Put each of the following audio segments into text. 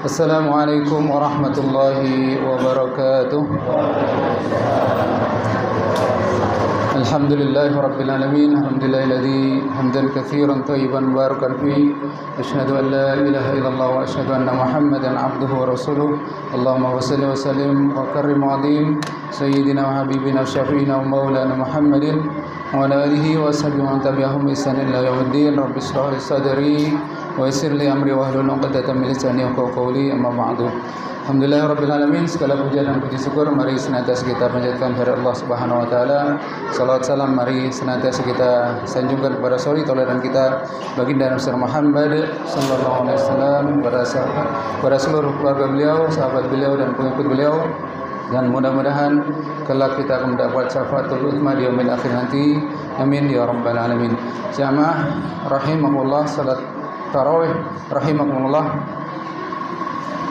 Assalamualaikum warahmatullahi wabarakatuh. Alhamdulillahi rabbil alamin. Alhamdulillahilladzi hamdan katsiran thayyiban mubarakan fi. Asyhadu an la ilaha illallah wa asyhadu anna Muhammadan abduhu wa rasuluh. Allahumma shalli wa sallim wa karrim wa azim sayyidina wa habibina wa syafiina wa maulana Muhammadin wa ala alihi wa sahbihi wa tabi'ahum bi ihsan ila yaumiddin. Rabbi shrah li sadri wa yassir li amri wahlul 'uqdatam min lisani yafqahu qawli. Amma ba'du. Alhamdulillahirabbil alamin. Segala puja dan puji syukur mari senantiasa kita panjatkan kepada Allah Subhanahu wa taala. Salawat salam mari senantiasa kita sanjungkan kepada suri tauladan kita baginda Nabi Muhammad sallallahu alaihi wasallam, kepada seluruh keluarga beliau, sahabat beliau dan pengikut beliau, dan mudah-mudahan kelak kita akan mendapat syafaatul uzma di yaumil akhir nanti. Amin ya rabbal alamin. Jamaah rahimakumullah, salat tarawih rahimakumullah.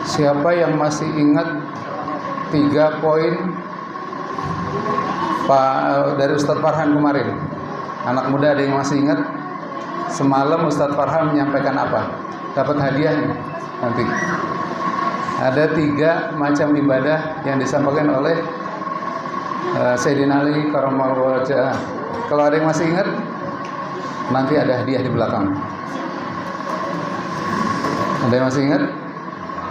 Siapa yang masih ingat 3 poin dari Ustadz Farhan kemarin? Anak muda ada yang masih ingat? Semalam Ustadz Farhan menyampaikan apa? Dapat hadiah nanti. Ada 3 macam ibadah yang disampaikan oleh Sayyidina Ali Karamallahu wajhah. Kalau ada yang masih ingat, nanti ada hadiah di belakang. Ada yang masih ingat?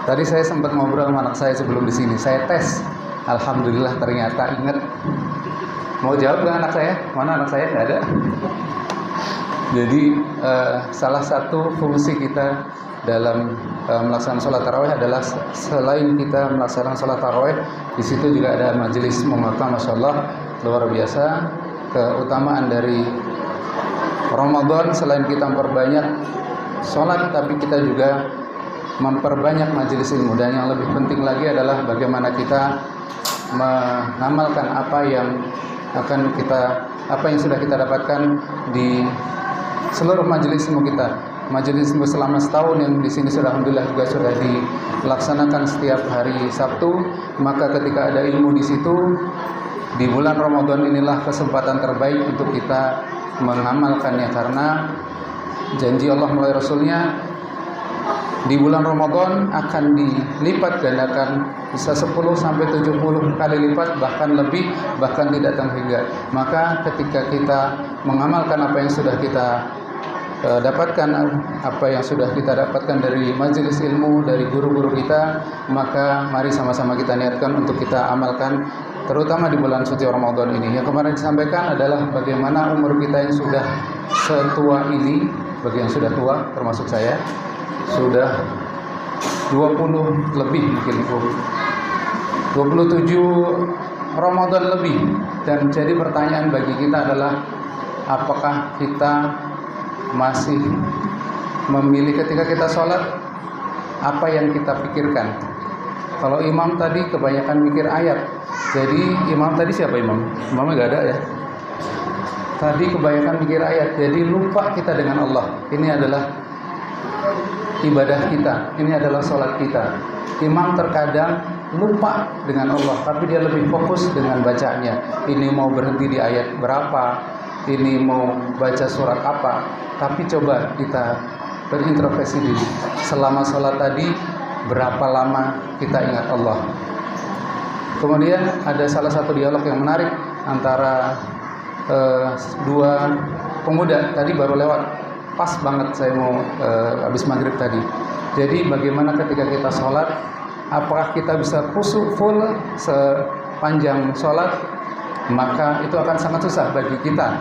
Tadi saya sempat ngobrol sama anak saya sebelum di sini. Saya tes, alhamdulillah ternyata ingat. Mau jawab nggak anak saya? Mana anak saya? Nggak ada. Jadi salah satu fungsi kita dalam melaksanakan sholat tarawih adalah selain kita melaksanakan sholat tarawih, di situ juga ada majelis mumakkah, masya Allah, luar biasa. Keutamaan dari Ramadan selain kita memperbanyak sholat, tapi kita juga memperbanyak majelis ilmu, dan yang lebih penting lagi adalah bagaimana kita mengamalkan apa yang sudah kita dapatkan di seluruh majelis ilmu kita. Majelis ilmu selama setahun yang di sini sudah alhamdulillah juga sudah dilaksanakan setiap hari Sabtu. Maka ketika ada ilmu di situ, di bulan Ramadan inilah kesempatan terbaik untuk kita mengamalkannya, karena janji Allah melalui Rasulnya, di bulan Ramadan akan dilipat gandakan, bisa 10 sampai 70 kali lipat, bahkan lebih, bahkan tidak terhingga. Maka ketika kita mengamalkan apa yang sudah kita dapatkan, apa yang sudah kita dapatkan dari majelis ilmu, dari guru-guru kita, maka mari sama-sama kita niatkan untuk kita amalkan, terutama di bulan suci Ramadan ini. Yang kemarin disampaikan adalah bagaimana umur kita yang sudah setua ini, bagi yang sudah tua termasuk saya, sudah 20 lebih, mungkin 27 Ramadan lebih. Dan jadi pertanyaan bagi kita adalah, apakah kita masih memilih ketika kita sholat, apa yang kita pikirkan? Kalau imam tadi kebanyakan mikir ayat. Jadi imam tadi siapa imam? Imamnya gak ada ya. Tadi kebanyakan mikir ayat, jadi lupa kita dengan Allah. Ini adalah ibadah kita, ini adalah sholat kita. Imam terkadang lupa dengan Allah, tapi dia lebih fokus dengan bacanya. Ini mau berhenti di ayat berapa, ini mau baca surat apa. Tapi coba kita berintrospeksi diri, selama sholat tadi berapa lama kita ingat Allah. Kemudian ada salah satu dialog yang menarik antara 2 pemuda, tadi baru lewat, pas banget saya mau habis maghrib tadi. Jadi bagaimana ketika kita sholat, apakah kita bisa khusyuk full sepanjang sholat? Maka itu akan sangat susah bagi kita,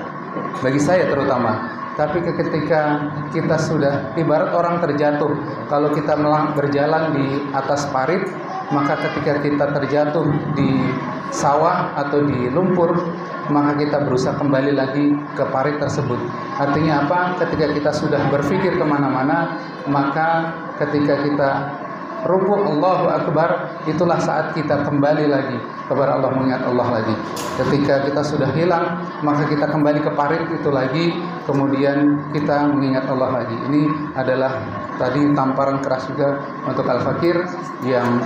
bagi saya terutama. Tapi ketika kita sudah ibarat orang terjatuh, kalau kita berjalan di atas parit, maka ketika kita terjatuh di sawah atau di lumpur, maka kita berusaha kembali lagi ke parit tersebut. Artinya apa? Ketika kita sudah berpikir kemana-mana, maka ketika kita rukuk Allahu Akbar, itulah saat kita kembali lagi kepada Allah, mengingat Allah lagi. Ketika kita sudah hilang, maka kita kembali ke parit itu lagi, kemudian kita mengingat Allah lagi. Ini adalah tadi tamparan keras juga untuk Al-Fakir yang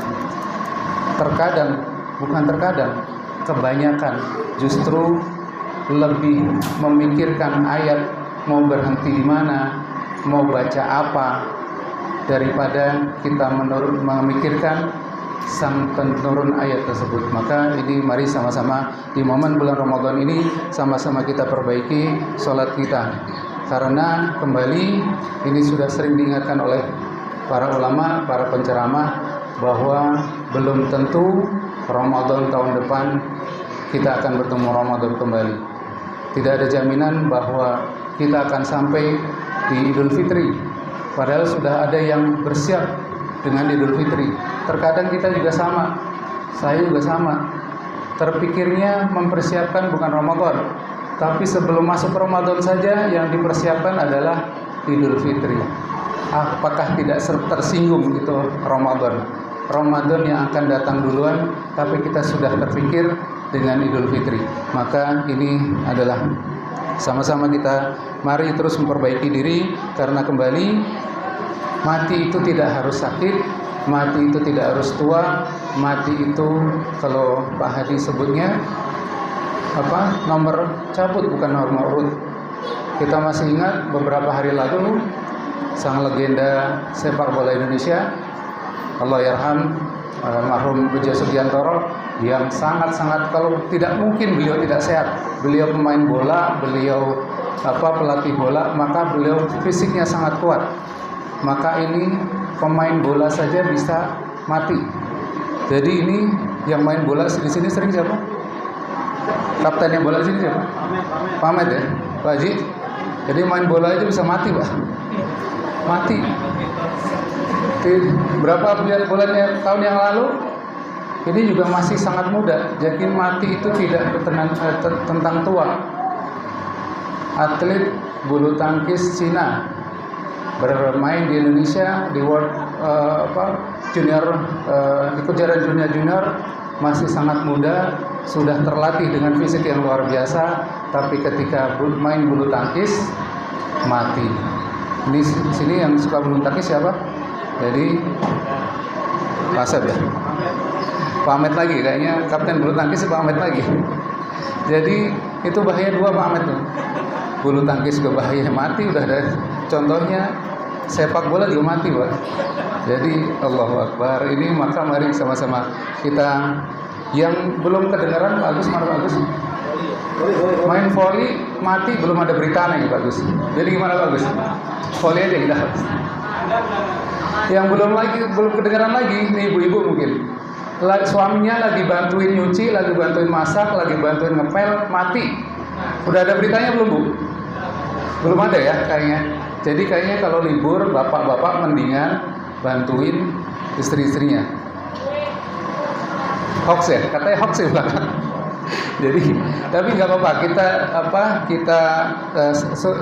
kebanyakan justru lebih memikirkan ayat, mau berhenti di mana, mau baca apa, daripada kita memikirkan sang penurun ayat tersebut. Maka ini mari sama-sama di momen bulan Ramadan ini sama-sama kita perbaiki sholat kita, karena kembali ini sudah sering diingatkan oleh para ulama, para penceramah, bahwa belum tentu Ramadan tahun depan kita akan bertemu Ramadan kembali. Tidak ada jaminan bahwa kita akan sampai di Idul Fitri, padahal sudah ada yang bersiap dengan Idul Fitri. Terkadang kita juga sama, saya juga sama, terpikirnya mempersiapkan bukan Ramadan, tapi sebelum masuk Ramadan saja yang dipersiapkan adalah Idul Fitri. Apakah tidak tersinggung itu Ramadan yang akan datang duluan, tapi kita sudah terpikir dengan Idul Fitri. Maka ini adalah sama-sama kita mari terus memperbaiki diri, karena kembali mati itu tidak harus sakit, mati itu tidak harus tua, mati itu kalau Pak Hadi sebutnya nomor cabut bukan nomor urut. Kita masih ingat beberapa hari lalu sang legenda sepak bola Indonesia, Allahyarham almarhum Bejo Sugiantoro, yang sangat-sangat, kalau tidak mungkin beliau tidak sehat. Beliau pemain bola, beliau pelatih bola, maka beliau fisiknya sangat kuat. Maka ini pemain bola saja bisa mati. Jadi ini yang main bola di sini sering siapa? Kapten yang bola di sini siapa? Pamet ya, Pak Haji. Jadi main bola itu bisa mati, Pak. Mati. Berapa bulan tahun yang lalu? Ini juga masih sangat muda. Jadi mati itu tidak tentang tua. Atlet bulu tangkis Cina bermain di Indonesia di World Junior, di kejuaraan junior masih sangat muda, sudah terlatih dengan fisik yang luar biasa, tapi ketika main bulu tangkis mati. Ini sini yang suka bulu tangkis siapa? Jadi Pasep ya. Pamet lagi kayaknya, kapten bulu tangkis Pamet lagi. Jadi itu bahaya dua Pamet tuh. Bulu tangkis juga bahaya mati, udah ada contohnya. Sepak bola juga mati, Pak. Jadi Allahu Akbar. Ini maka mari sama-sama kita yang belum kedengaran, Pak Agus, mana Pak Agus? Main voli mati belum ada berita nih Pak Agus. Jadi gimana Pak Agus? Voli aja kita. Yang belum kedengaran lagi nih ibu-ibu mungkin. Suaminya lagi bantuin nyuci, lagi bantuin masak, lagi bantuin ngepel, mati. Udah ada beritanya belum, Bu? Belum ada ya kayaknya. Jadi kayaknya kalau libur bapak-bapak mendingan bantuin istri-istrinya. Hoax ya, katanya hoax ya belakang. Jadi tapi nggak apa-apa, kita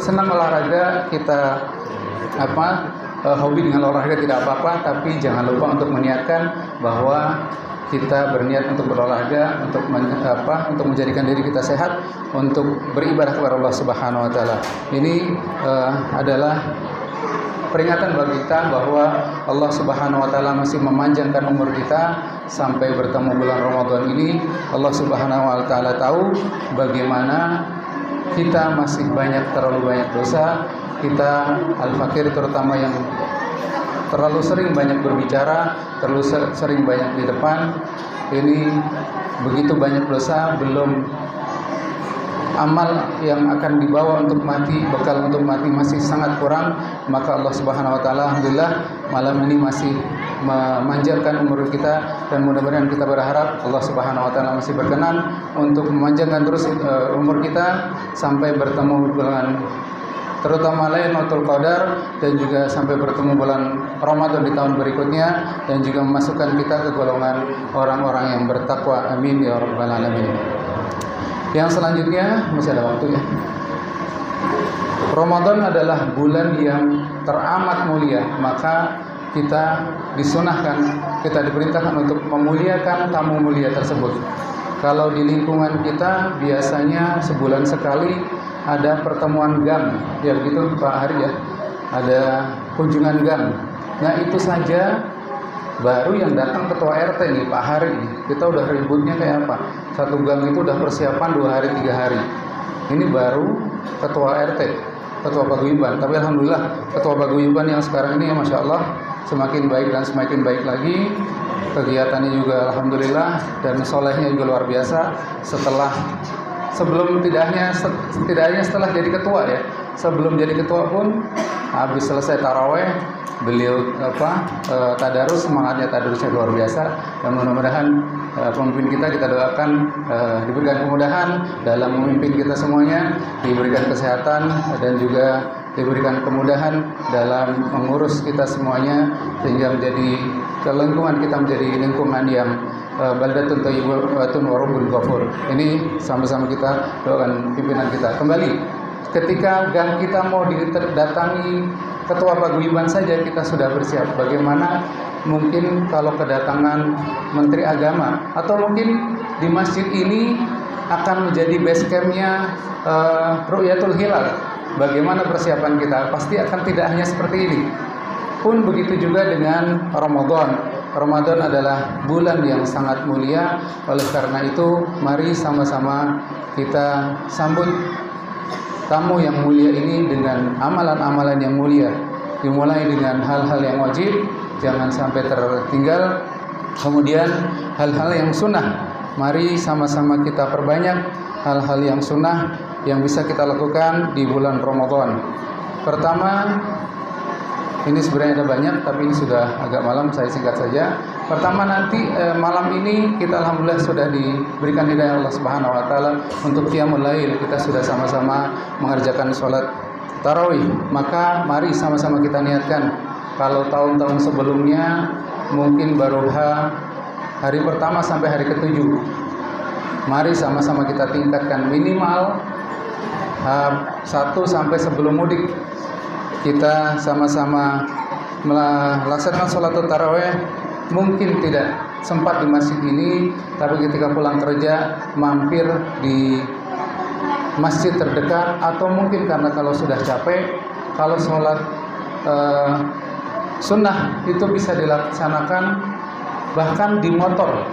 senang olahraga, kita hobi dengan olahraga tidak apa-apa, tapi jangan lupa untuk meniatkan bahwa kita berniat untuk berolahraga, untuk menjadikan diri kita sehat, untuk beribadah kepada Allah Subhanahu wa taala. Ini adalah peringatan bagi kita bahwa Allah Subhanahu wa taala masih memanjangkan umur kita sampai bertemu bulan Ramadan ini. Allah Subhanahu wa taala tahu bagaimana kita masih terlalu banyak dosa. Kita al-fakir terutama yang terlalu sering banyak berbicara, terlalu sering banyak di depan. Ini begitu banyak dosa, belum amal yang akan dibawa untuk mati, bekal untuk mati masih sangat kurang. Maka Allah Subhanahu wa taala alhamdulillah malam ini masih memanjangkan umur kita, dan mudah-mudahan kita berharap Allah Subhanahu wa taala masih berkenan untuk memanjangkan terus umur kita sampai bertemu bulan terutama Lailatul Qadar, dan juga sampai bertemu bulan Ramadan di tahun berikutnya, dan juga memasukkan kita ke golongan orang-orang yang bertakwa. Amin ya rabbal alamin. Yang selanjutnya masih ada waktu ya. Ramadan adalah bulan yang teramat mulia, maka kita disunahkan, kita diperintahkan untuk memuliakan tamu mulia tersebut. Kalau di lingkungan kita biasanya sebulan sekali ada pertemuan GAM, ya begitu Pak Hari ya, ada kunjungan GAM. Nah itu saja baru yang datang ketua RT nih Pak Hari, kita udah ributnya kayak apa? Satu GAM itu udah persiapan 2 hari 3 hari. Ini baru ketua RT, ketua paguyuban. Tapi alhamdulillah ketua paguyuban yang sekarang ini ya Masya Allah semakin baik dan semakin baik lagi. Kegiatannya juga alhamdulillah dan solehnya juga luar biasa. Tidak hanya setelah jadi ketua ya, sebelum jadi ketua pun habis selesai taraweh beliau tadarus, semangatnya tadarusnya luar biasa. Dan mudah-mudahan pemimpin kita doakan diberikan kemudahan dalam memimpin kita semuanya, diberikan kesehatan dan juga diberikan kemudahan dalam mengurus kita semuanya, sehingga lingkungan kita menjadi lingkungan yang baldatun thayyibatun wa rabbun ghafur. Ini sama-sama kita doakan pimpinan kita. Kembali, ketika gang kita mau didatangi ketua paguyuban saja kita sudah bersiap. Bagaimana mungkin kalau kedatangan Menteri Agama, atau mungkin di masjid ini akan menjadi base camp-nya Ru'yatul Hilal. Bagaimana persiapan kita? Pasti akan tidak hanya seperti ini. Pun begitu juga dengan Ramadan. Ramadan adalah bulan yang sangat mulia. Oleh karena itu, mari sama-sama kita sambut tamu yang mulia ini dengan amalan-amalan yang mulia. Dimulai dengan hal-hal yang wajib, jangan sampai tertinggal. Kemudian hal-hal yang sunnah, mari sama-sama kita perbanyak hal-hal yang sunnah yang bisa kita lakukan di bulan Ramadan. Pertama, ini sebenarnya ada banyak, tapi ini sudah agak malam, saya singkat saja. Pertama, nanti malam ini kita alhamdulillah sudah diberikan hidayah Allah Subhanahu wa taala untuk qiyamul lail. Kita sudah sama-sama mengerjakan sholat tarawih. Maka mari sama-sama kita niatkan. Kalau tahun-tahun sebelumnya mungkin baru hari pertama sampai hari ke-7. Mari sama-sama kita tingkatkan minimal 1 sampai sebelum mudik. Kita sama-sama melaksanakan sholat tarawih. Mungkin tidak sempat di masjid ini, tapi ketika pulang kerja mampir di masjid terdekat, atau mungkin karena kalau sudah capek, kalau sholat sunnah itu bisa dilaksanakan bahkan di motor.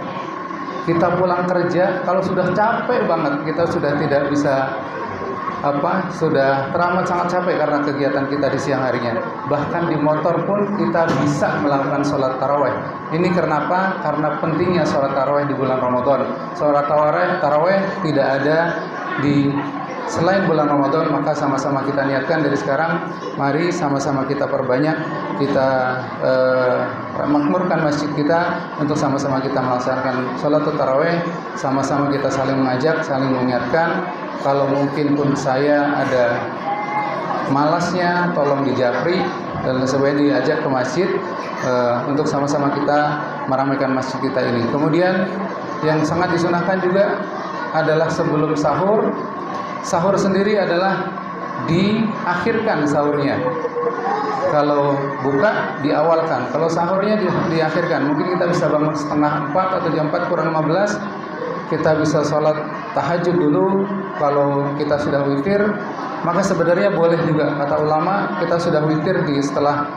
Kita pulang kerja, kalau sudah capek banget, kita sudah tidak bisa sudah teramat sangat capek karena kegiatan kita di siang harinya. Bahkan di motor pun kita bisa melakukan sholat tarawih. Ini kenapa? Karena pentingnya sholat tarawih di bulan Ramadan. Sholat tarawih tidak ada di selain bulan Ramadan, maka sama-sama kita niatkan dari sekarang. Mari sama-sama kita perbanyak, kita makmurkan masjid kita untuk sama-sama kita melaksanakan sholat tarawih. Sama-sama kita saling mengajak, saling mengingatkan. Kalau mungkin pun saya ada malasnya, tolong dijapri dan sebaiknya diajak ke masjid untuk sama-sama kita meramaikan masjid kita ini. Kemudian yang sangat disunahkan juga adalah sebelum sahur. Sahur sendiri adalah diakhirkan sahurnya. Kalau buka diawalkan, kalau sahurnya diakhirkan. Mungkin kita bisa bangun setengah 4 atau jam 4 kurang 15. Kita bisa sholat tahajud dulu. Kalau kita sudah witir, maka sebenarnya boleh juga, kata ulama, kita sudah witir setelah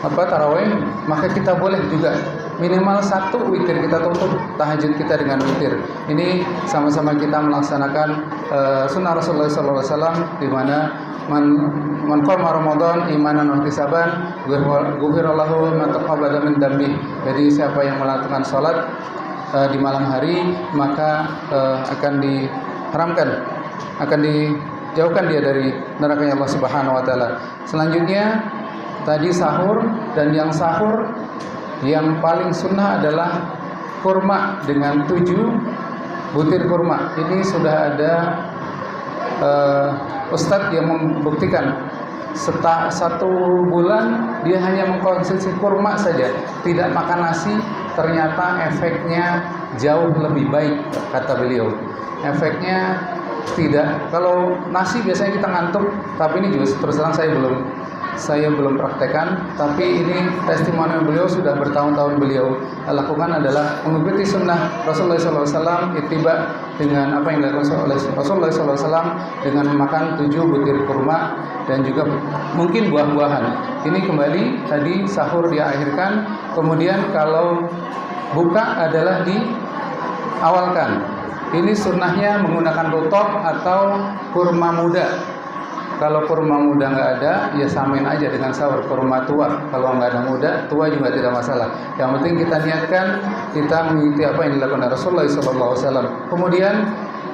tarawih, maka kita boleh juga minimal 1 witir kita tutup tahajud kita dengan witir. Ini sama-sama kita melaksanakan sunnah Rasulullah SAW, di mana man qama Ramadan imanan wa ihtisaban ghufirallahu ma taqabbala min dambi. Jadi siapa yang melakukan salat di malam hari, maka akan dijauhkan dia dari neraka Allah Subhanahu wa taala. Selanjutnya tadi sahur, dan yang sahur yang paling sunnah adalah kurma dengan 7 butir kurma. Ini sudah ada ustadz yang membuktikan 1 bulan dia hanya mengkonsumsi kurma saja, tidak makan nasi. Ternyata efeknya jauh lebih baik, kata beliau. Efeknya tidak, kalau nasi biasanya kita ngantuk, tapi ini juga terus terang saya belum praktekkan, tapi ini testimoni beliau sudah bertahun-tahun beliau lakukan adalah mengikuti sunnah Rasulullah SAW, ittiba dengan apa yang dilakukan oleh Rasulullah SAW dengan memakan 7 butir kurma dan juga mungkin buah-buahan. Ini kembali tadi sahur dia akhirkan, kemudian kalau buka adalah diawalkan. Ini sunnahnya menggunakan rutop atau kurma muda. Kalau kurma muda nggak ada, ya samain aja dengan sahur kurma tua. Kalau nggak ada muda, tua juga tidak masalah. Yang penting kita niatkan kita mengikuti apa yang dilakukan Rasulullah SAW. Kemudian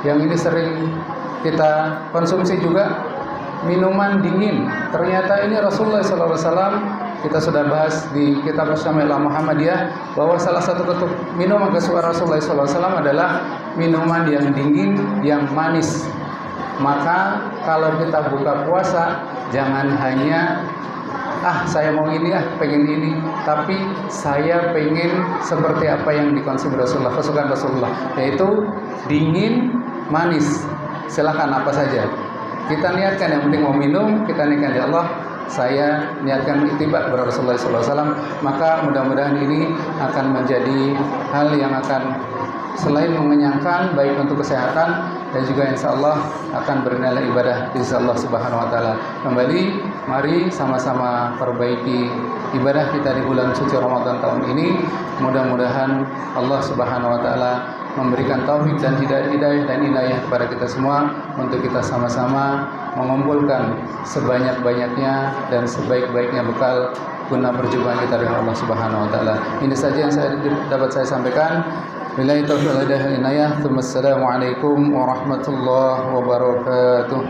yang ini sering kita konsumsi juga, minuman dingin. Ternyata ini Rasulullah SAW, kita sudah bahas di kitab Syamilah Muhammadiyah bahwa salah satu minuman kesukaan Rasulullah SAW adalah minuman yang dingin, yang manis. Maka kalau kita buka puasa, jangan hanya saya mau ini, pengen ini, tapi saya pengen seperti apa yang dikonsumsi Rasulullah, kesukaan Rasulullah, yaitu dingin, manis. Silahkan apa saja. Kita niatkan, yang penting mau minum, kita niatkan ya Allah, saya niatkan ittiba kepada Rasulullah SAW, maka mudah-mudahan ini akan menjadi hal yang akan selain mengenyangkan, baik untuk kesehatan dan juga insya Allah akan bernilai ibadah di sisi Allah Subhanahu Wa Taala. Kembali, mari sama-sama perbaiki ibadah kita di bulan suci Ramadan tahun ini. Mudah-mudahan Allah Subhanahu Wa Taala memberikan taufik dan hidayah dan inayah kepada kita semua untuk kita sama-sama mengumpulkan sebanyak-banyaknya dan sebaik-baiknya bekal guna perjumpaan kita dengan Allah Subhanahu Wa Taala. Ini saja yang dapat saya sampaikan. Billahi taufiq wal hidayah. Assalamualaikum warahmatullahi wabarakatuh.